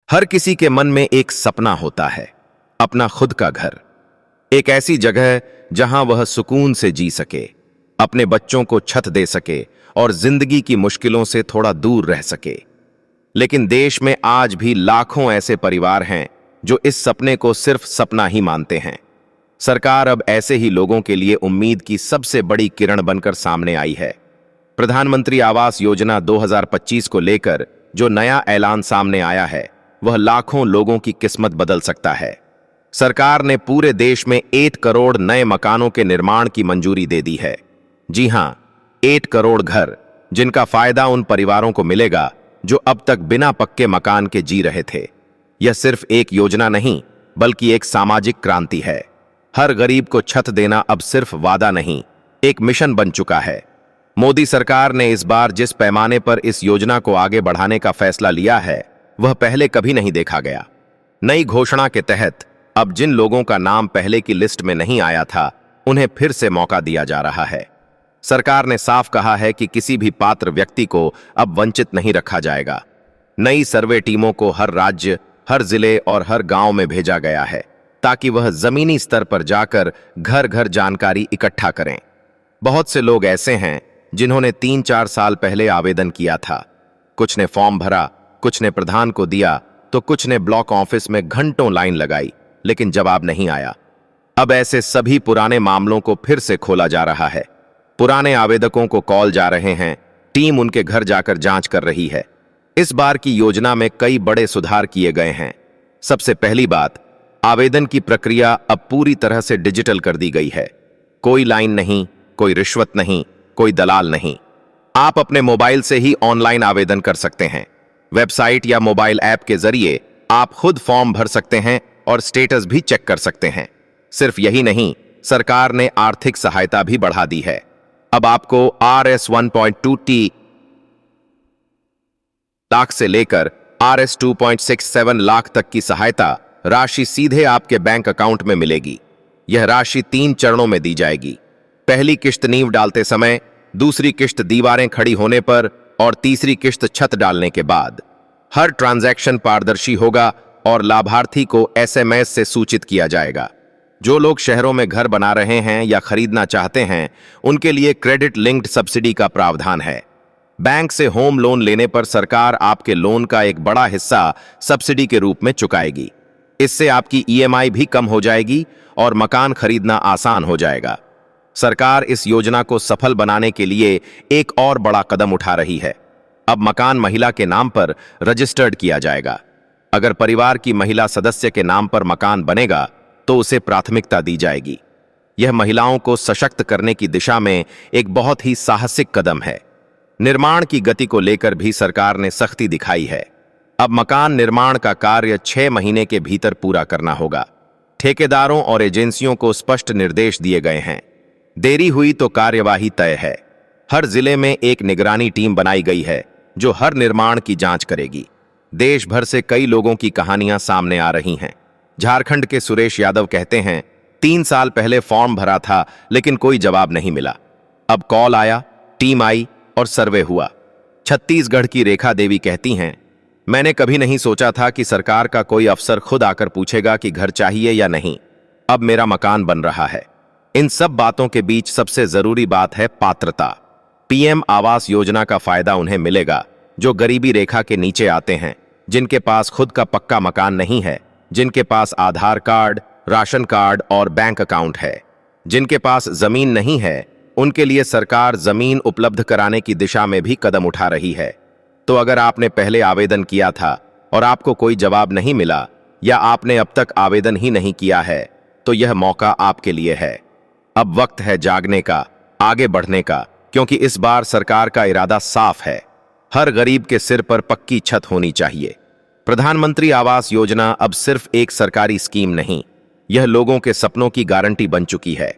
हर किसी के मन में एक सपना होता है, अपना खुद का घर, एक ऐसी जगह जहां वह सुकून से जी सके, अपने बच्चों को छत दे सके और जिंदगी की मुश्किलों से थोड़ा दूर रह सके। लेकिन देश में आज भी लाखों ऐसे परिवार हैं जो इस सपने को सिर्फ सपना ही मानते हैं। सरकार अब ऐसे ही लोगों के लिए उम्मीद की सबसे बड़ी किरण बनकर सामने आई है। प्रधानमंत्री आवास योजना 2025 को लेकर जो नया ऐलान सामने आया है, वह लाखों लोगों की किस्मत बदल सकता है। सरकार ने पूरे देश में 8 करोड़ नए मकानों के निर्माण की मंजूरी दे दी है। जी हां, 8 करोड़ घर, जिनका फायदा उन परिवारों को मिलेगा जो अब तक बिना पक्के मकान के जी रहे थे। यह सिर्फ एक योजना नहीं, बल्कि एक सामाजिक क्रांति है। हर गरीब को छत देना अब सिर्फ वादा नहीं, एक मिशन बन चुका है। मोदी सरकार ने इस बार जिस पैमाने पर इस योजना को आगे बढ़ाने का फैसला लिया है, वह पहले कभी नहीं देखा गया। नई घोषणा के तहत अब जिन लोगों का नाम पहले की लिस्ट में नहीं आया था, उन्हें फिर से मौका दिया जा रहा है। सरकार ने साफ कहा है कि किसी भी पात्र व्यक्ति को अब वंचित नहीं रखा जाएगा। नई सर्वे टीमों को हर राज्य, हर जिले और हर गांव में भेजा गया है, ताकि वह जमीनी स्तर पर जाकर घर घर जानकारी इकट्ठा करें। बहुत से लोग ऐसे हैं जिन्होंने 3-4 साल पहले आवेदन किया था। कुछ ने फॉर्म भरा, कुछ ने प्रधान को दिया, तो कुछ ने ब्लॉक ऑफिस में घंटों लाइन लगाई, लेकिन जवाब नहीं आया। अब ऐसे सभी पुराने मामलों को फिर से खोला जा रहा है। पुराने आवेदकों को कॉल जा रहे हैं, टीम उनके घर जाकर जांच कर रही है। इस बार की योजना में कई बड़े सुधार किए गए हैं। सबसे पहली बात, आवेदन की प्रक्रिया अब पूरी तरह से डिजिटल कर दी गई है। कोई लाइन नहीं, कोई रिश्वत नहीं, कोई दलाल नहीं। आप अपने मोबाइल से ही ऑनलाइन आवेदन कर सकते हैं। वेबसाइट या मोबाइल ऐप के जरिए आप खुद फॉर्म भर सकते हैं और स्टेटस भी चेक कर सकते हैं। सिर्फ यही नहीं, सरकार ने आर्थिक सहायता भी बढ़ा दी है। अब आपको RS 1.2T लाख से लेकर RS 2.67 लाख तक की सहायता राशि सीधे आपके बैंक अकाउंट में मिलेगी। यह राशि 3 चरणों में दी जाएगी। पहली किश्त नींव डालते समय, दूसरी किश्त दीवारें खड़ी होने पर और तीसरी किश्त छत डालने के बाद। हर ट्रांजैक्शन पारदर्शी होगा और लाभार्थी को SMS से सूचित किया जाएगा। जो लोग शहरों में घर बना रहे हैं या खरीदना चाहते हैं, उनके लिए क्रेडिट लिंक्ड सब्सिडी का प्रावधान है। बैंक से होम लोन लेने पर सरकार आपके लोन का एक बड़ा हिस्सा सब्सिडी के रूप में चुकाएगी। इससे आपकी EMI भी कम हो जाएगी और मकान खरीदना आसान हो जाएगा। सरकार इस योजना को सफल बनाने के लिए एक और बड़ा कदम उठा रही है। अब मकान महिला के नाम पर रजिस्टर्ड किया जाएगा। अगर परिवार की महिला सदस्य के नाम पर मकान बनेगा, तो उसे प्राथमिकता दी जाएगी। यह महिलाओं को सशक्त करने की दिशा में एक बहुत ही साहसिक कदम है। निर्माण की गति को लेकर भी सरकार ने सख्ती दिखाई है। अब मकान निर्माण का कार्य 6 महीने के भीतर पूरा करना होगा। ठेकेदारों और एजेंसियों को स्पष्ट निर्देश दिए गए हैं। देरी हुई तो कार्यवाही तय है। हर जिले में एक निगरानी टीम बनाई गई है जो हर निर्माण की जांच करेगी। देश भर से कई लोगों की कहानियां सामने आ रही हैं। झारखंड के सुरेश यादव कहते हैं, 3 साल पहले फॉर्म भरा था, लेकिन कोई जवाब नहीं मिला। अब कॉल आया, टीम आई और सर्वे हुआ। छत्तीसगढ़ की रेखा देवी कहती हैं, मैंने कभी नहीं सोचा था कि सरकार का कोई अफसर खुद आकर पूछेगा कि घर चाहिए या नहीं। अब मेरा मकान बन रहा है। इन सब बातों के बीच सबसे जरूरी बात है पात्रता। PM आवास योजना का फायदा उन्हें मिलेगा जो गरीबी रेखा के नीचे आते हैं, जिनके पास खुद का पक्का मकान नहीं है, जिनके पास आधार कार्ड, राशन कार्ड और बैंक अकाउंट है। जिनके पास जमीन नहीं है, उनके लिए सरकार जमीन उपलब्ध कराने की दिशा में भी कदम उठा रही है। तो अगर आपने पहले आवेदन किया था और आपको कोई जवाब नहीं मिला, या आपने अब तक आवेदन ही नहीं किया है, तो यह मौका आपके लिए है। अब वक्त है जागने का, आगे बढ़ने का, क्योंकि इस बार सरकार का इरादा साफ है। हर गरीब के सिर पर पक्की छत होनी चाहिए। प्रधानमंत्री आवास योजना अब सिर्फ एक सरकारी स्कीम नहीं, यह लोगों के सपनों की गारंटी बन चुकी है।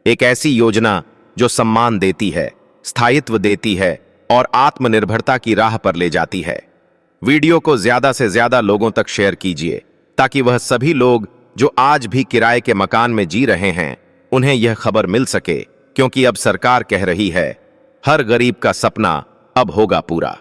एक ऐसी योजना जो सम्मान देती है, स्थायित्व देती है और आत्मनिर्भरता की राह पर ले जाती है। वीडियो को ज्यादा से ज्यादा लोगों तक शेयर कीजिए, ताकि वह सभी लोग जो आज भी किराए के मकान में जी रहे हैं, उन्हें यह खबर मिल सके, क्योंकि अब सरकार कह रही है, हर गरीब का सपना अब होगा पूरा।